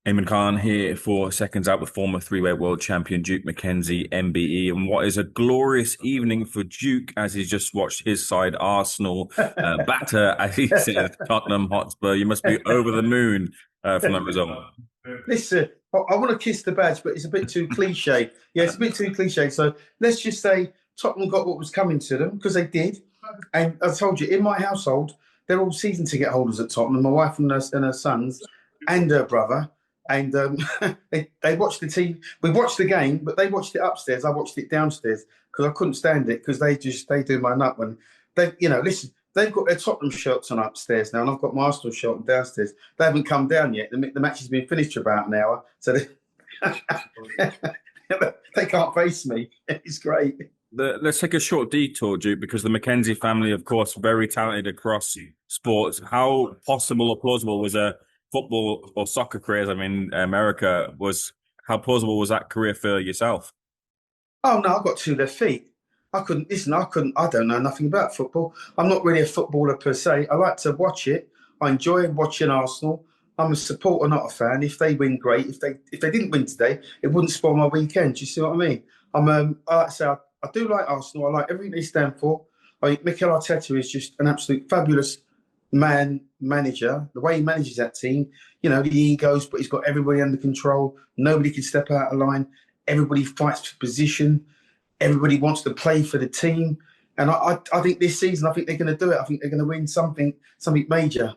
Eamon Khan here for Seconds Out with former three-weight world champion Duke McKenzie MBE. And what is a glorious evening for Duke as he's just watched his side, Arsenal, batter, as he says, Tottenham Hotspur. You must be over the moon from that result. Listen, I want to kiss the badge, but it's a bit too cliche. Yeah, it's a bit too cliche. So let's just say Tottenham got what was coming to them because they did. And I told you, in my household, they're all season ticket holders at Tottenham. My wife and her sons and her brother. And they watched the team. We watched the game, but they watched it upstairs. I watched it downstairs because I couldn't stand it because they do my nut when they, listen. They've got their Tottenham shirts on upstairs now, and I've got my Arsenal shirt on downstairs. They haven't come down yet. The match has been finished for about an hour, so they can't face me. It's great. Let's take a short detour, Duke, because the McKenzie family, of course, very talented across sports. How possible or plausible was a football or soccer career, as I mean, America, how plausible was that career for yourself? Oh no, I've got two left feet. I couldn't listen. I don't know nothing about football. I'm not really a footballer per se. I like to watch it. I enjoy watching Arsenal. I'm a supporter, not a fan. If they win, great. If they didn't win today, it wouldn't spoil my weekend. Do you see what I mean? I like to say I do like Arsenal. I like everything they stand for. I think Mikel Arteta is just an absolute fabulous manager. The way he manages that team, the egos, but he's got everybody under control. Nobody can step out of line. Everybody fights for position. Everybody wants to play for the team. And I think this season, I think they're going to do it. I think they're going to win something major.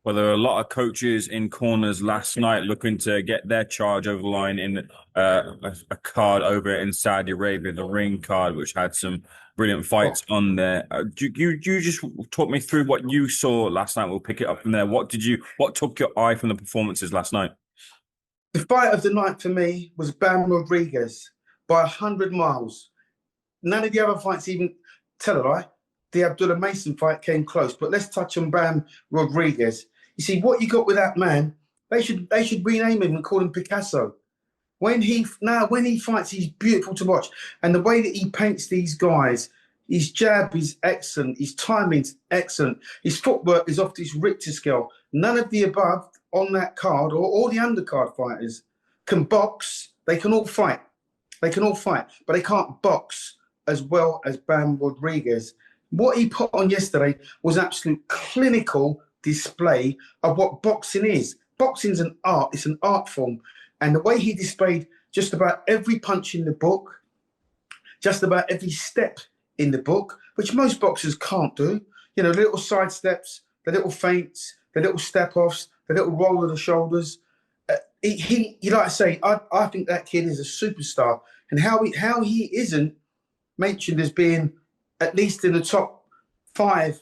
Well, there are a lot of coaches in corners last night looking to get their charge over the line in a card over in Saudi Arabia, the ring card, which had some brilliant fights on there. You just talk me through what you saw last night. We'll pick it up from there. What took your eye from the performances last night? The fight of the night for me was Bam Rodriguez by 100 miles. None of the other fights even tell a lie. The Abdullah Mason fight came close, but let's touch on Bam Rodriguez. You see, what you got with that man, they should rename him and call him Picasso. When he fights, he's beautiful to watch. And the way that he paints these guys, his jab is excellent, his timing's excellent, his footwork is off this Richter scale. None of the above on that card or the undercard fighters can box. They can all fight. They can all fight, but they can't box as well as Bam Rodriguez. What he put on yesterday was an absolute clinical display of what boxing is. Boxing's an art. It's an art form. And the way he displayed just about every punch in the book, just about every step in the book, which most boxers can't do. The little side steps, the little feints, the little step-offs, the little roll of the shoulders. He like I say, I think that kid is a superstar. And how he isn't mentioned as being at least in the top 5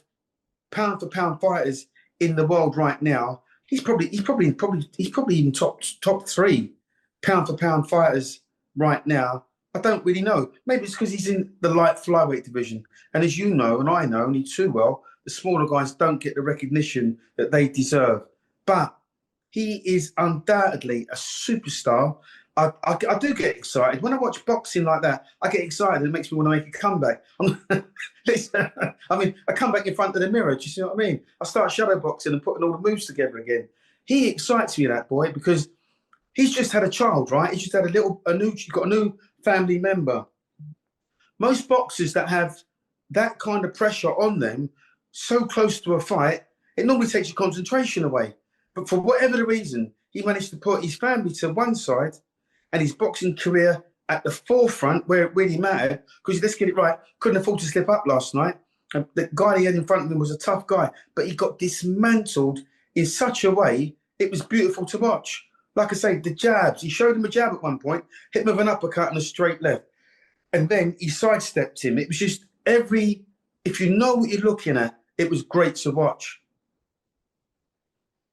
pound for pound fighters in the world right now, he's probably even top 3 pound for pound fighters right now. I don't really know. Maybe it's because he's in the light flyweight division. And as you know, and I know only too well, the smaller guys don't get the recognition that they deserve. But he is undoubtedly a superstar. I do get excited. When I watch boxing like that, I get excited. It makes me want to make a comeback. A comeback in front of the mirror. Do you see what I mean? I start shadow boxing and putting all the moves together again. He excites me, that boy, because he's just had a child, right? He's just had he's got a new family member. Most boxers that have that kind of pressure on them, so close to a fight, it normally takes your concentration away. But for whatever the reason, he managed to put his family to one side and his boxing career at the forefront where it really mattered, because let's get it right, couldn't afford to slip up last night. And the guy he had in front of him was a tough guy, but he got dismantled in such a way, it was beautiful to watch. Like I say, the jabs, he showed him a jab at one point, hit him with an uppercut and a straight left. And then he sidestepped him. It was just if you know what you're looking at, it was great to watch.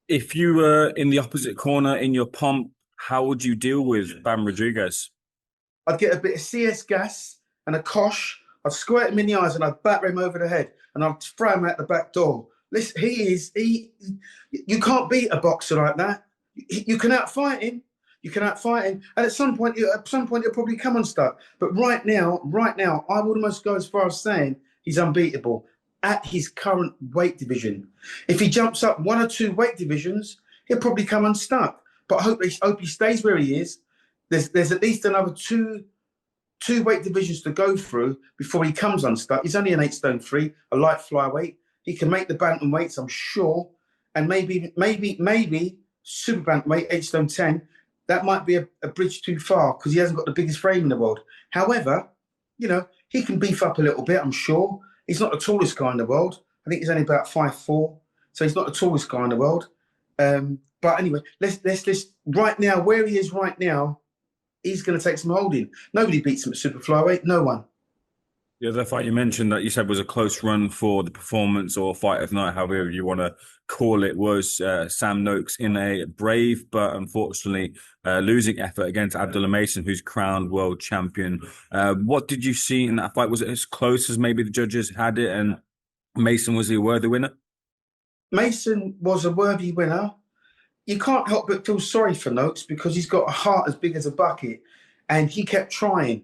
If you were in the opposite corner in your pump, how would you deal with Bam Rodriguez? I'd get a bit of CS gas and a kosh. I'd squirt him in the eyes and I'd batter him over the head and I'd throw him out the back door. Listen, you can't beat a boxer like that. You can outfight him. You can outfight him. And at some point, he'll probably come unstuck. But right now, I would almost go as far as saying he's unbeatable at his current weight division. If he jumps up 1 or 2 weight divisions, he'll probably come unstuck. But I hope he stays where he is. There's at least another two weight divisions to go through before he comes unstuck. He's only an 8 stone 3, a light flyweight. He can make the bantamweights, I'm sure, and maybe super bantamweight 8 stone 10. That might be a bridge too far because he hasn't got the biggest frame in the world. However, he can beef up a little bit, I'm sure. He's not the tallest guy in the world. I think he's only about 5'4", so he's not the tallest guy in the world. But anyway, let's right now, where he is right now, he's going to take some holding. Nobody beats him at super flyweight. No one. The other fight you mentioned that you said was a close run for the performance or fight of the night, however you want to call it, was Sam Noakes in a brave but unfortunately losing effort against Abdullah Mason, who's crowned world champion. What did you see in that fight? Was it as close as maybe the judges had it and Mason was the worthy winner? Mason was a worthy winner. You can't help but feel sorry for Noakes because he's got a heart as big as a bucket and he kept trying.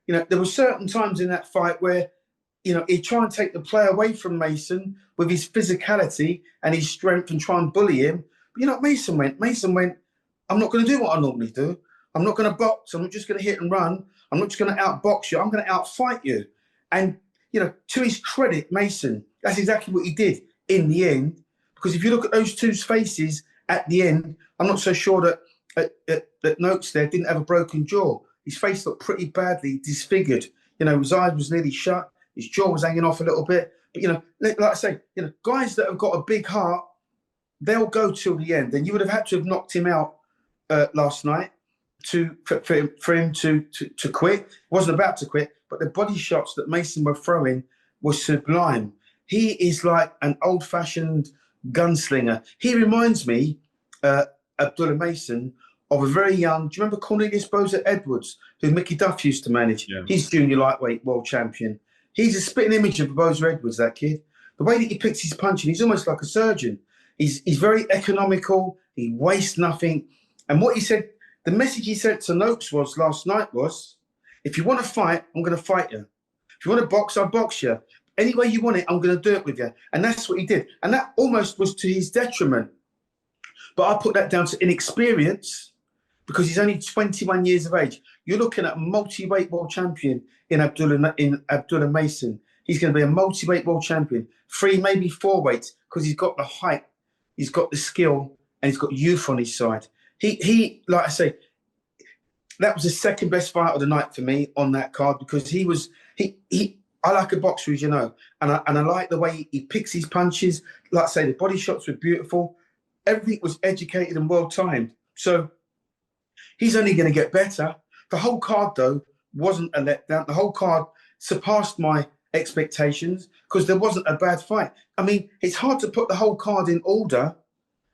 There were certain times in that fight where, he'd try and take the play away from Mason with his physicality and his strength and try and bully him. But what Mason went? Mason went, I'm not going to do what I normally do. I'm not going to box. I'm not just going to hit and run. I'm not just going to outbox you. I'm going to outfight you. And, to his credit, Mason, that's exactly what he did in the end. Because if you look at those two's faces at the end, I'm not so sure that Noakes there didn't have a broken jaw. His face looked pretty badly disfigured. His eyes was nearly shut. His jaw was hanging off a little bit. But, like I say, guys that have got a big heart, they'll go till the end. And you would have had to have knocked him out last night for him to quit. He wasn't about to quit, but the body shots that Mason were throwing were sublime. He is like an old-fashioned gunslinger. He reminds me, Abdullah Mason, of a very young, do you remember Cornelius Boza Edwards, who Mickey Duff used to manage? Yeah. He's junior lightweight world champion. He's a spitting image of Boza Edwards, that kid. The way that he picks his punching, he's almost like a surgeon. He's very economical. He wastes nothing. And what he said, the message he sent to Noakes last night was, if you want to fight, I'm going to fight you. If you want to box, I'll box you. Any way you want it, I'm going to do it with you. And that's what he did. And that almost was to his detriment. But I put that down to inexperience, because he's only 21 years of age. You're looking at a multi-weight world champion in Abdullah Mason. He's going to be a multi-weight world champion, 3, maybe 4 weights, because he's got the height, he's got the skill, and he's got youth on his side. He, like I say, that was the second best fight of the night for me on that card, because I like a boxer, as you know, and I like the way he picks his punches. Like I say, the body shots were beautiful. Everything was educated and well timed. So he's only going to get better. The whole card, though, wasn't a letdown. The whole card surpassed my expectations because there wasn't a bad fight. I mean, it's hard to put the whole card in order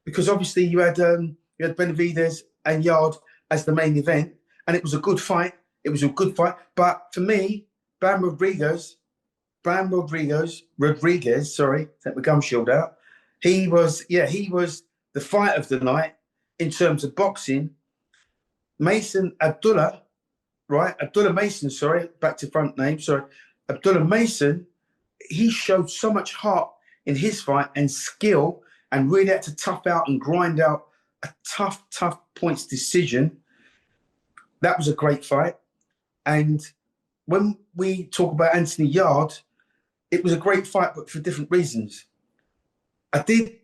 because obviously you had Benavidez and Yarde as the main event, and it was a good fight. It was a good fight. But for me, Bam Rodriguez, sorry, take my gum shield out. He was the fight of the night in terms of boxing. Abdullah Mason, sorry, back to front name, sorry. Abdullah Mason, he showed so much heart in his fight and skill and really had to tough out and grind out a tough points decision. That was a great fight. And when we talk about Anthony Yarde, it was a great fight, but for different reasons. I did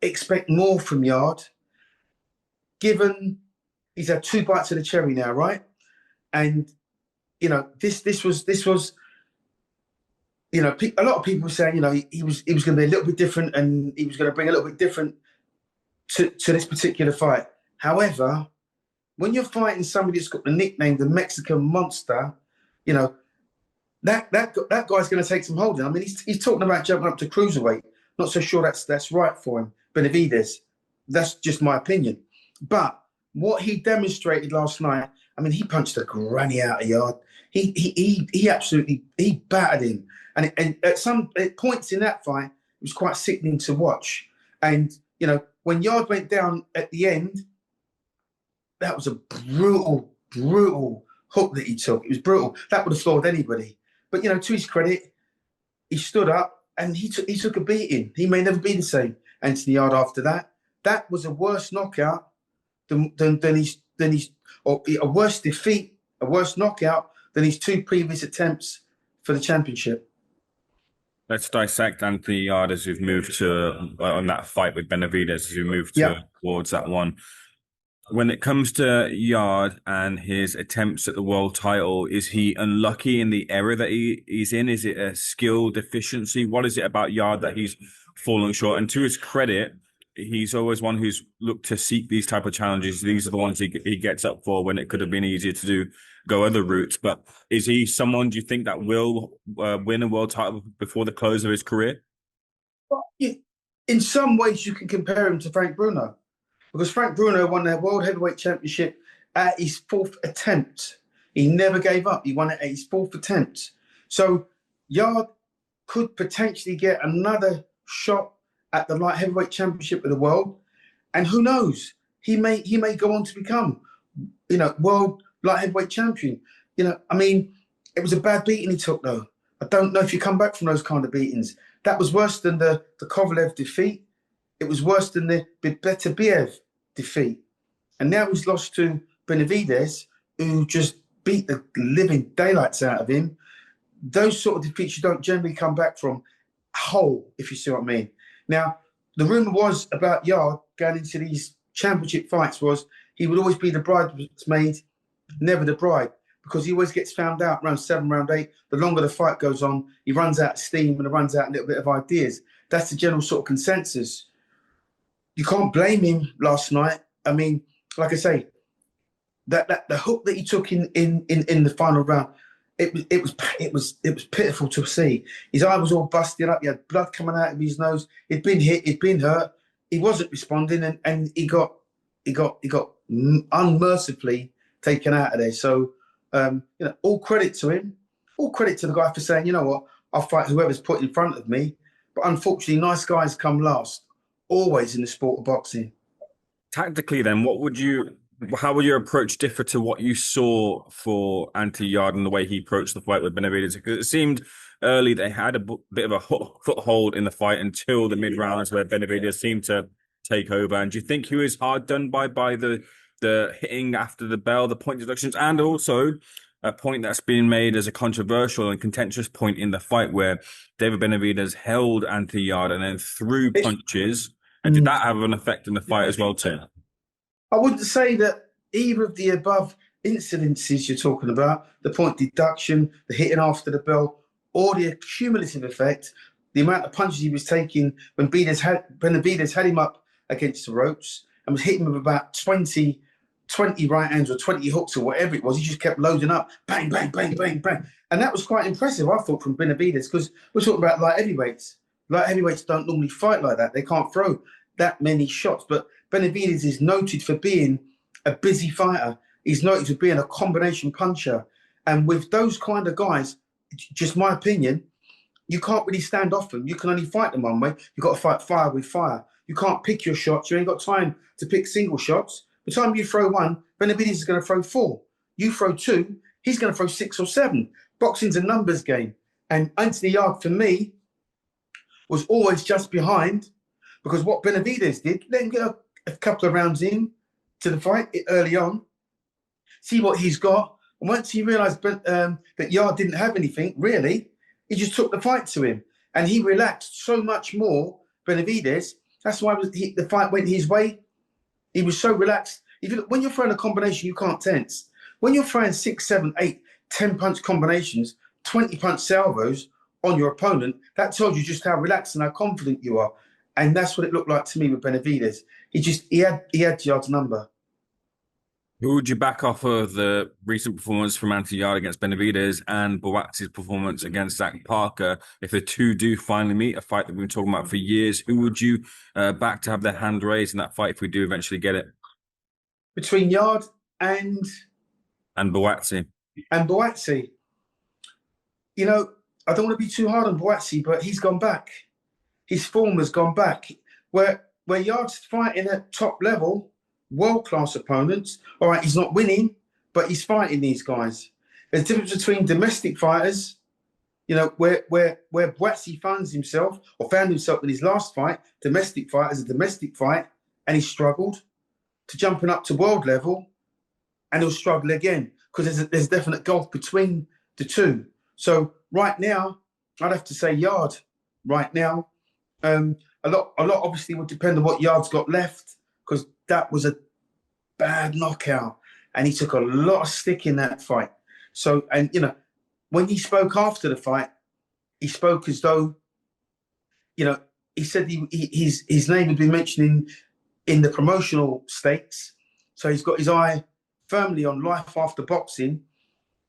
expect more from Yarde, given he's had 2 bites of the cherry now, right? And this was a lot of people were saying he was going to be a little bit different and he was going to bring a little bit different to this particular fight. However, when you're fighting somebody that's got the nickname the Mexican Monster, that guy's going to take some holding. I mean, he's talking about jumping up to cruiserweight. Not so sure that's right for him. Benavidez, that's just my opinion. But what he demonstrated last night, I mean, he punched a granny out of Yarde. He absolutely battered him, and at some points in that fight, it was quite sickening to watch. And when Yarde went down at the end, that was a brutal hook that he took. It was brutal. That would have floored anybody. But to his credit, he stood up and he took a beating. He may never be the same, Anthony Yarde, after that. That was a worse knockout than he's or a worse defeat, a worse knockout than his 2 previous attempts for the championship. Let's dissect Anthony Yarde as we've moved to on that fight with Benavidez as we move towards that one. When it comes to Yarde and his attempts at the world title, is he unlucky in the era that he's in? Is it a skill deficiency? What is it about Yarde that he's fallen short? And to his credit, he's always one who's looked to seek these type of challenges. These are the ones he gets up for when it could have been easier to go other routes. But is he someone, do you think, that will win a world title before the close of his career? Well, in some ways, you can compare him to Frank Bruno. Because Frank Bruno won the World Heavyweight Championship at his 4th attempt. He never gave up. He won it at his 4th attempt. So Yarde could potentially get another shot at the light heavyweight championship of the world. And who knows? He may go on to become, world light heavyweight champion. I mean, it was a bad beating he took, though. I don't know if you come back from those kind of beatings. That was worse than the Kovalev defeat. It was worse than the Beterbiev defeat. And now he's lost to Benavidez, who just beat the living daylights out of him. Those sort of defeats you don't generally come back from whole, if you see what I mean. Now, the rumour was about Yarde going into these championship fights was he would always be the bridesmaid, never the bride, because he always gets found out around 7, round 8. The longer the fight goes on, he runs out of steam and runs out a little bit of ideas. That's the general sort of consensus. You can't blame him last night. I mean, like I say, that the hook that he took in the final round, it was pitiful to see. His eye was all busted up. He had blood coming out of his nose. He'd been hit. He'd been hurt. He wasn't responding, and he got unmercifully taken out of there. So, all credit to him. All credit to the guy for saying, you know what, I'll fight whoever's put in front of me. But unfortunately, nice guys come last. Always in the sport of boxing. Tactically, then, how would your approach differ to what you saw for Anthony Yarde and the way he approached the fight with Benavidez? Because it seemed early they had a bit of a foothold in the fight until the mid-rounds where Benavidez seemed to take over. And do you think he was hard done by the hitting after the bell, the point deductions, and also a point that's been made as a controversial and contentious point in the fight where David Benavidez held Anthony Yarde and then threw punches? And did that have an effect in the fight as well, too? I wouldn't say that either of the above incidences you're talking about, the point deduction, the hitting after the bell, or the cumulative effect, the amount of punches he was taking when Benavidez had him up against the ropes and was hitting him with about 20 right hands or 20 hooks or whatever it was. He just kept loading up, bang, bang, bang, bang, bang. And that was quite impressive, I thought, from Benavidez, because we're talking about light heavyweights. Light heavyweights don't normally fight like that. They can't throw that many shots. But Benavidez is noted for being a busy fighter. He's noted for being a combination puncher. And with those kind of guys, just my opinion, you can't really stand off them. You can only fight them one way. You've got to fight fire with fire. You can't pick your shots. You ain't got time to pick single shots. The time you throw one, Benavidez is going to throw 4. You throw 2, he's going to throw 6 or 7. Boxing's a numbers game. And Anthony Yarde, for me, was always just behind, because what Benavidez did, let him get a couple of rounds in to the fight early on, see what he's got. And once he realised that Yarde didn't have anything, really, he just took the fight to him. And he relaxed so much more, Benavidez. That's why the fight went his way. He was so relaxed. If you look, when you're throwing a combination, you can't tense. When you're throwing 6, 7, 8, 10-punch combinations, 20-punch salvos on your opponent, that tells you just how relaxed and how confident you are. And that's what it looked like to me with Benavidez. He had Yarde's number. Who would you back off of the recent performance from Anthony Yarde against Benavidez and Buatsi's performance against Zach Parker? If the two do finally meet, a fight that we've been talking about for years, who would you back to have their hand raised in that fight if we do eventually get it? Between Yarde and Buatsi. And Buatsi. You know, I don't want to be too hard on Buatsi, but he's gone back. His form has gone back. Where Yarde's fighting at top level, world-class opponents, all right, he's not winning, but he's fighting these guys. There's a difference between domestic fighters, you know, where Buatsi found himself in his last fight, domestic fight as a domestic fight, and he struggled. to jumping up to world level, and he'll struggle again because there's a definite gulf between the two. So right now, I'd have to say Yarde. Right now, a lot obviously would depend on what Yarde's got left, because that was a bad knockout, and he took a lot of stick in that fight. So, and you know, when he spoke after the fight, he spoke as though, you know, he said his name had been mentioned in the promotional stakes. So he's got his eye firmly on life after boxing,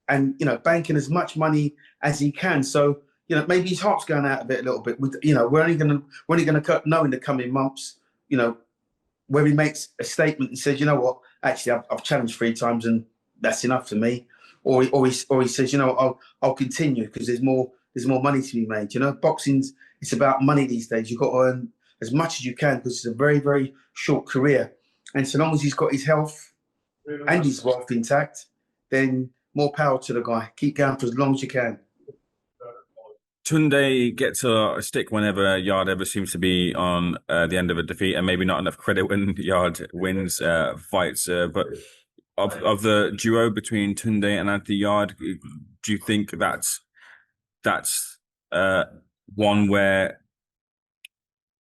and you know, banking as much money as he can. So you know, maybe his heart's going out of it a little bit. You know, we're only going to know in the coming months. You know, where he makes a statement and says, you know what, actually, I've challenged 3 times and that's enough for me, or he says, you know, I'll continue because there's more money to be made. You know, it's about money these days. You've got to earn as much as you can because it's a very, very short career. And so long as he's got his health and his wealth intact, then more power to the guy. Keep going for as long as you can. Tunde gets a stick whenever Yarde ever seems to be on the end of a defeat, and maybe not enough credit when Yarde wins fights. But of the duo between Tunde and Anthony Yarde, do you think that's one where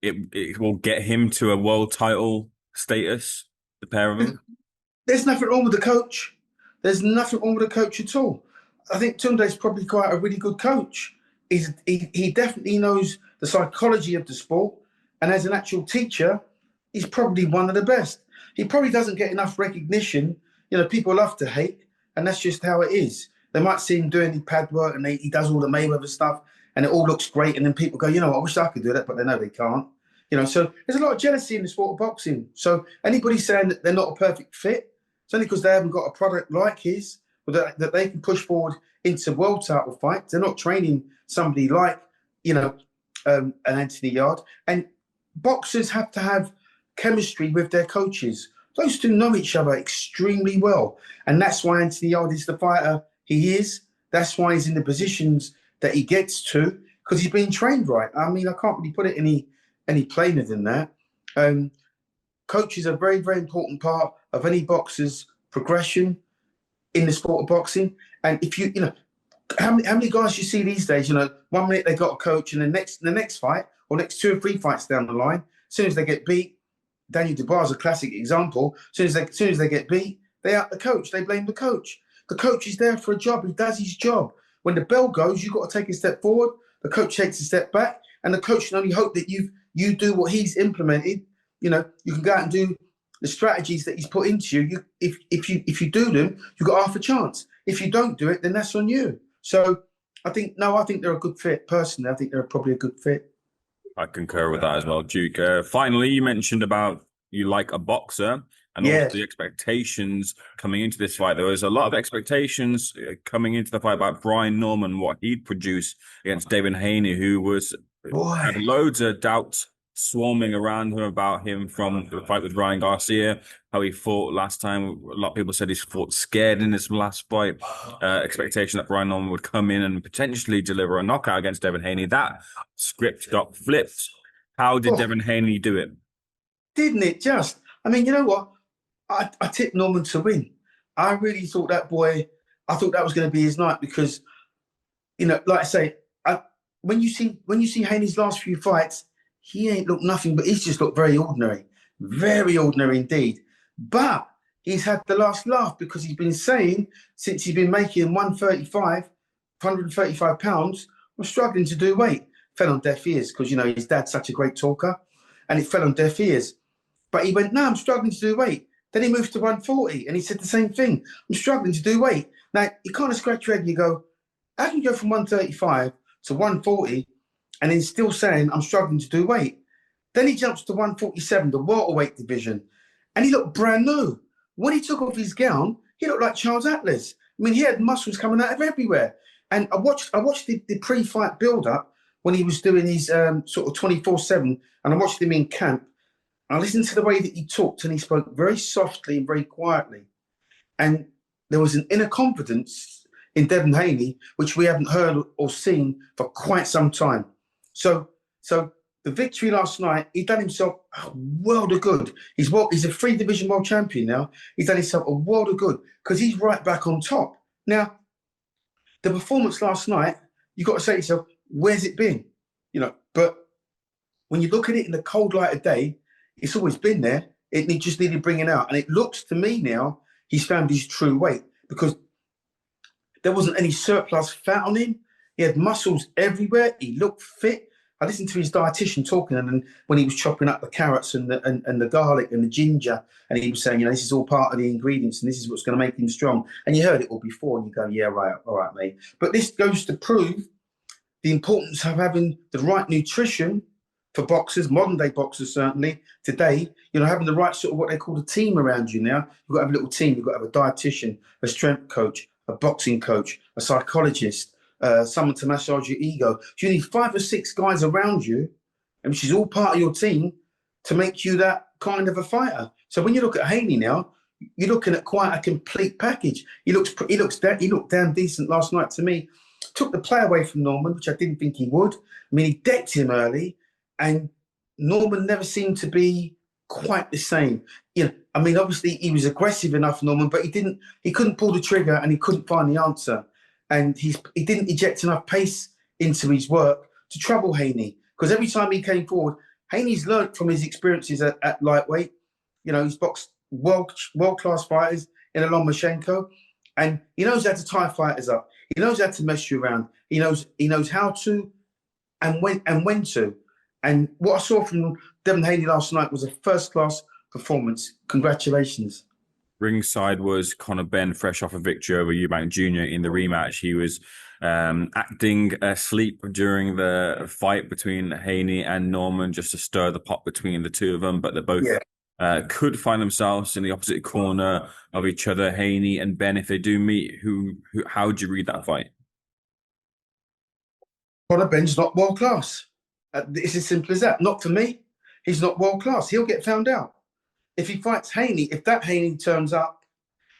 it will get him to a world title status, the pair of them? There's nothing wrong with the coach. There's nothing wrong with the coach at all. I think Tunde's probably quite a really good coach. He definitely knows the psychology of the sport, and as an actual teacher, he's probably one of the best. He probably doesn't get enough recognition. You know, people love to hate, and that's just how it is. They might see him doing the pad work, and he does all the Mayweather stuff, and it all looks great, and then people go, you know, I wish I could do that, but they know they can't. You know, so there's a lot of jealousy in the sport of boxing. So anybody saying that they're not a perfect fit, it's only because they haven't got a product like his that they can push forward into world title fights. They're not training somebody like, you know, an Anthony Yarde. And boxers have to have chemistry with their coaches. Those two know each other extremely well. And that's why Anthony Yarde is the fighter he is. That's why he's in the positions that he gets to, because he's been trained right. I mean, I can't really put it any plainer than that. Coaches are a very, very important part of any boxer's progression in the sport of boxing. And if you know, how many guys you see these days, you know, 1 minute they got a coach, and the next fight, or next 2 or 3 fights down the line, as soon as they get beat, Daniel Dubois is a classic example. As soon as they get beat, they out the coach. They blame the coach. The coach is there for a job. He does his job. When the bell goes, you've got to take a step forward. The coach takes a step back, and the coach can only hope that you do what he's implemented. You know, you can go out and do the strategies that he's put into you. If you do them, you've got half a chance. If you don't do it, then that's on you. So I think they're a good fit. Personally, I think they're probably a good fit. I concur with that as well, Duke. Finally, you mentioned about you like a boxer, and also the expectations coming into this fight. There was a lot of expectations coming into the fight about Brian Norman, what he'd produce against David Haney, who had loads of doubts swarming around him about him from the fight with Ryan Garcia, how he fought last time. A lot of people said he's fought scared in his last fight. Expectation that Brian Norman would come in and potentially deliver a knockout against Devin Haney. That script got flipped. How did Devin Haney do it? Didn't it just? I mean, you know what? I tipped Norman to win. I really thought that was going to be his night, because, you know, like I say, when you see Haney's last few fights, he ain't looked nothing, but he's just looked very ordinary indeed. But he's had the last laugh, because he's been saying, since he's been making 135 pounds, I'm struggling to do weight. Fell on deaf ears, because, you know, his dad's such a great talker, and it fell on deaf ears. But he went, no, I'm struggling to do weight. Then he moved to 140, and he said the same thing. I'm struggling to do weight. Now, you kind of scratch your head and you go, how can you go from 135 to 140 and then still saying I'm struggling to do weight? Then he jumps to 147, the welterweight division, and he looked brand new. When he took off his gown, he looked like Charles Atlas. I mean, he had muscles coming out of everywhere. And I watched the pre-fight build-up when he was doing his sort of 24/7, and I watched him in camp. I listened to the way that he talked, and he spoke very softly and very quietly. And there was an inner confidence in Devin Haney, which we haven't heard or seen for quite some time. So the victory last night, he done himself a world of good. He's a 3-division world champion now. He's done himself a world of good because he's right back on top. Now, the performance last night, you've got to say to yourself, where's it been? But when you look at it in the cold light of day, it's always been there. It just needed bringing out. And it looks to me now, he's found his true weight because there wasn't any surplus fat on him. He had muscles everywhere. He looked fit. I listened to his dietitian talking, and when he was chopping up the carrots and the garlic and the ginger, and he was saying, this is all part of the ingredients, and this is what's going to make him strong. And you heard it all before, and you go, yeah, right, all right, mate. But this goes to prove the importance of having the right nutrition for boxers, modern day boxers certainly today. Having the right sort of what they call a team around you now. You've got to have a little team. You've got to have a dietitian, a strength coach, a boxing coach, a psychologist, someone to massage your ego. So you need 5 or 6 guys around you, and which is all part of your team, to make you that kind of a fighter. So when you look at Haney now, you're looking at quite a complete package. He looked damn decent last night to me. Took the play away from Norman, which I didn't think he would. I mean, he decked him early, and Norman never seemed to be quite the same. Obviously he was aggressive enough, Norman, but he couldn't pull the trigger, and he couldn't find the answer. And he didn't inject enough pace into his work to trouble Haney. Because every time he came forward, Haney's learnt from his experiences at lightweight. He's boxed world-class fighters in Lomachenko, and he knows how to tie fighters up. He knows how to mess you around. He knows how to and when to. And what I saw from Devin Haney last night was a first-class performance. Congratulations. Ringside was Conor Benn, fresh off a victory over Eubank Jr. in the rematch. He was acting asleep during the fight between Haney and Norman, just to stir the pot between the two of them. But they both could find themselves in the opposite corner of each other, Haney and Benn. If they do meet, how would you read that fight? Conor Benn's not world class. It's as simple as that. Not for me. He's not world class. He'll get found out. If he fights Haney, if that Haney turns up,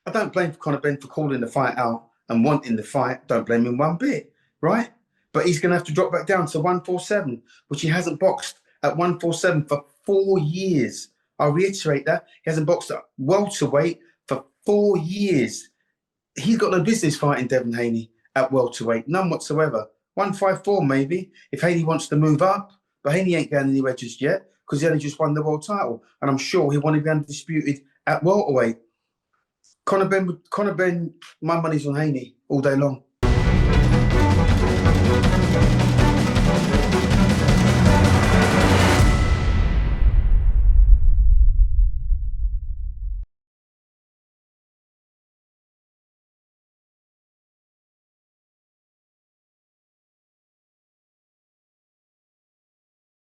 I don't blame Conor Benn for calling the fight out and wanting the fight. Don't blame him one bit, right? But he's going to have to drop back down to 147, which he hasn't boxed at 147 for 4 years. I'll reiterate that. He hasn't boxed at welterweight for 4 years. He's got no business fighting Devin Haney at welterweight, none whatsoever. 154 maybe, if Haney wants to move up, but Haney ain't going anywhere just yet because he only just won the world title, and I'm sure he want to be undisputed at welterweight. Conor Benn, my money's on Haney all day long.